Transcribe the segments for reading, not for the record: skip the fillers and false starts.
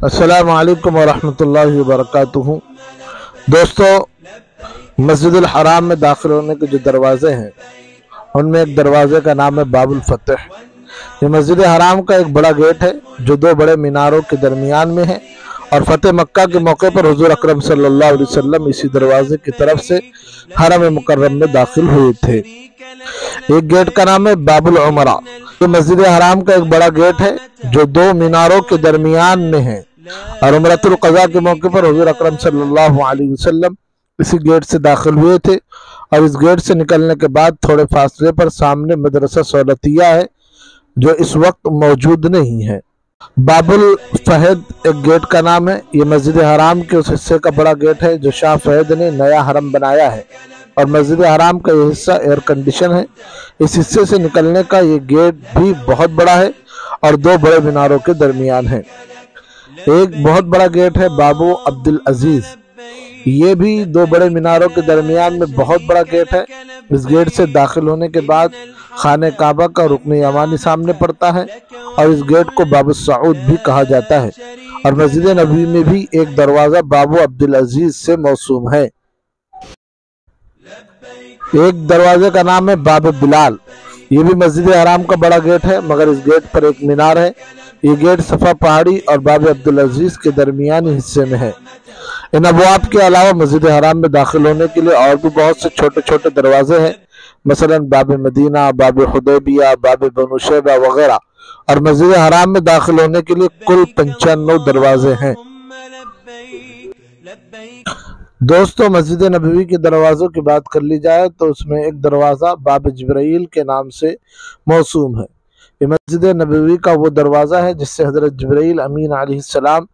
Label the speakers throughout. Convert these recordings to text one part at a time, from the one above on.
Speaker 1: अस्सलामु अलैकुम वरहमतुल्लाहि वबरकातुहू। दोस्तों, मस्जिदुल हराम में दाखिल होने के जो दरवाज़े हैं उनमें एक दरवाज़े का नाम है बाबुल फतह। ये मस्जिद हराम का एक बड़ा गेट है जो दो बड़े मीनारों के दरमियान में है और फतेह मक्का के मौके पर हुजूर अकरम सल्लल्लाहु अलैहि वसल्लम इसी दरवाजे की तरफ से हरम मुकर्रम में दाखिल हुए थे। एक गेट का नाम है बाबुल उमरा। ये मस्जिद हराम का एक बड़ा गेट है जो दो मीनारों के दरमियान में है और उमरतुल क़ज़ा के मौके पर हुजूर अकरम सल्लल्लाहु अलैहि वसल्लम इसी गेट से दाखिल हुए थे और इस गेट से निकलने के बाद थोड़े फासले पर सामने मदरसा सहूलतिया है जो इस वक्त मौजूद नहीं है। बाबुल फहद एक गेट का नाम है। ये मस्जिद हराम के उस हिस्से का बड़ा गेट है जो शाह फहद ने नया हरम बनाया है और मस्जिद हराम का ये हिस्सा एयर कंडीशन है। इस हिस्से से निकलने का ये गेट भी बहुत बड़ा है और दो बड़े मीनारों के दरमियान है। एक बहुत बड़ा गेट है बाबू अब्दुल अजीज, ये भी दो बड़े मीनारों के दरमियान में बहुत बड़ा गेट है। इस गेट से दाखिल होने के बाद खाने काबा का रुकन यमानी सामने पड़ता है और इस गेट को बाबू सऊद भी कहा जाता है और मस्जिद नबवी में भी एक दरवाज़ा बाबू अब्दुल अजीज से मौसूम है। एक दरवाजे का नाम है बाब बिलाल। ये भी मस्जिद हराम का बड़ा गेट है मगर इस गेट पर एक मीनार है। ये गेट सफ़ा पहाड़ी और बाब अब्दुल अजीज के दरमियानी हिस्से में है। इन अबवाब के अलावा मस्जिद हराम में दाखिल होने के लिए और भी बहुत से छोटे छोटे दरवाजे हैं, मसलन बाब मदीना, बाब हुदैबिया, बाब बनु शैबा वगैरह। और मस्जिद हराम में दाखिल होने के लिए कुल 95 दरवाजे हैं। दोस्तों, मस्जिद नबवी के दरवाज़ों की बात कर ली जाए तो उसमें एक दरवाज़ा बाब जिब्राइल के नाम से मौसूम है। ये मस्जिद नबवी का वो दरवाज़ा है जिससे हज़रत जिब्राइल अमीन अलैहिस्सलाम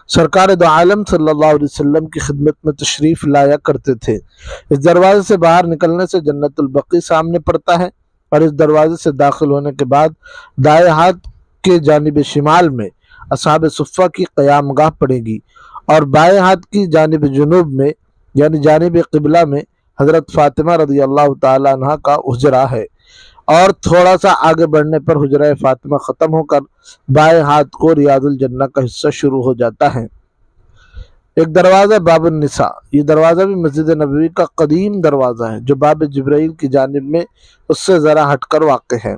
Speaker 1: सरकार दो आलम सल्लल्लाहु अलैहि वसल्लम की खिदमत में तशरीफ़ लाया करते थे। इस दरवाजे से बाहर निकलने से जन्नतुल बकी सामने पड़ता है और इस दरवाजे से दाखिल होने के बाद दाएं हाथ के जानिब शिमाल में असहाब सुफ़ा की क़यामगाह पड़ेगी और बाएं हाथ की जानिब जुनूब में यानी जानिब क़िबला में हज़रत फ़ातिमा रज़ियल्लाहु ताला अन्हा का हुजरा है और थोड़ा सा आगे बढ़ने पर हुजरा फ़ातिमा ख़त्म होकर बाएं हाथ को रियाजुल जन्नह का हिस्सा शुरू हो जाता है। एक दरवाज़ा बाबुन निसा। ये दरवाज़ा भी मस्जिद नबवी का कदीम दरवाज़ा है जो बाब जिब्राइल की जानिब में उससे ज़रा हटकर वाक़ है।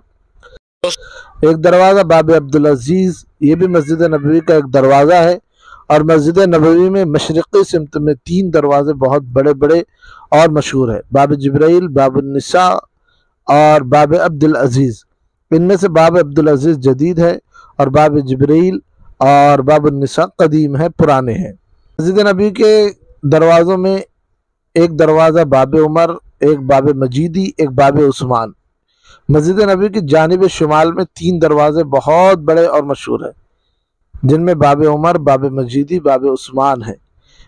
Speaker 1: एक दरवाज़ा बाब अब्दुल अजीज़। ये भी मस्जिद नबवी का एक दरवाज़ा है और मस्जिद नबवी में मशरिक़ी सिमत में 3 दरवाजे बहुत बड़े बड़े और मशहूर है, बाब जिब्राइल, बाबुन निसा और बाब अब्दुल अजीज़। इनमें से बाब अब्दुल अजीज़ जदीद है और बाब जिब्राइल और बाबुन निसा कदीम है, पुराने हैं। मस्जिद नबी के दरवाज़ों में एक दरवाज़ा बाब उमर, एक बाब मजीदी, एक बाब उस्मान। मस्जिद नबी की जानिब शुमाल में 3 दरवाजे बहुत बड़े और मशहूर हैं जिनमें बाब उमर, बाब मजीदी, बाब उस्मान है।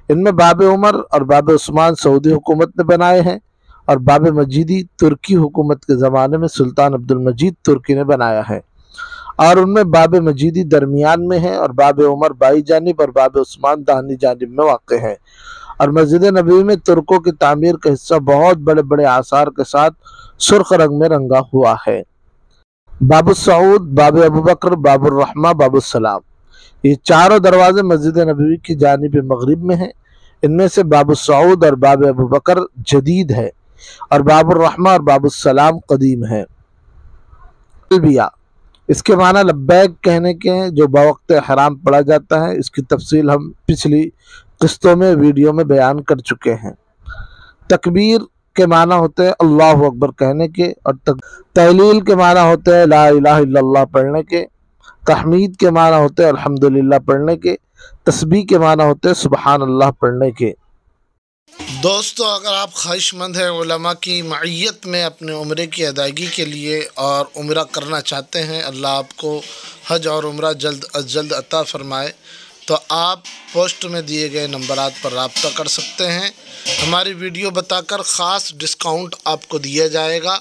Speaker 1: इनमें बाब उमर और बाब उस्मान सऊदी हुकूमत ने बनाए हैं और बाब मजीदी तुर्की हुकूमत के ज़माने में सुल्तान अब्दुल मजीद तुर्की ने बनाया है और उनमें बाब मजीदी दरमियान में है और बाब उमर बाई जानिब और बाब उस्मान दाहिनी जानिब में वाक़ है। और मस्जिद नबवी में तुर्कों की तामीर का हिस्सा बहुत बड़े बड़े आसार के साथ सुर्ख रंग में रंगा हुआ है। बाबु सऊद, बाब अबू बकर, बाबुर रहमा, बाबुल सलाम। ये चारों दरवाजे मस्जिद नबवी की जानिब मगरिब में हैं। इनमें से बाबु सऊद और बाब अबू बकर जदीद है और बाबुर रहमा और बाबुल सलाम कदीम है। तलबिया, इसके माना लब्बैक कहने के हैं जो बवक्त हराम पढ़ा जाता है। इसकी तफसील हम पिछली किस्तों में वीडियो में बयान कर चुके हैं। तकबीर के माना होते हैं अल्लाहु अकबर कहने के और तहलील के माना होते हैं ला इलाहा इल्लल्लाह पढ़ने के। तहमीद के माना होते हैं अल्हम्दुलिल्लाह पढ़ने के। तस्बीह के माना होते हैं सुबहान अल्लाह पढ़ने के। दोस्तों, अगर आप ख्वाहिशमंद हैं उलमा की मईयत में अपने उम्रे की अदायगी के लिए और उम्रा करना चाहते हैं, अल्लाह आपको हज और उम्रा जल्द अज जल्द अता फ़रमाए, तो आप पोस्ट में दिए गए नंबरात पर रब्ता कर सकते हैं। हमारी वीडियो बताकर ख़ास डिस्काउंट आपको दिया जाएगा।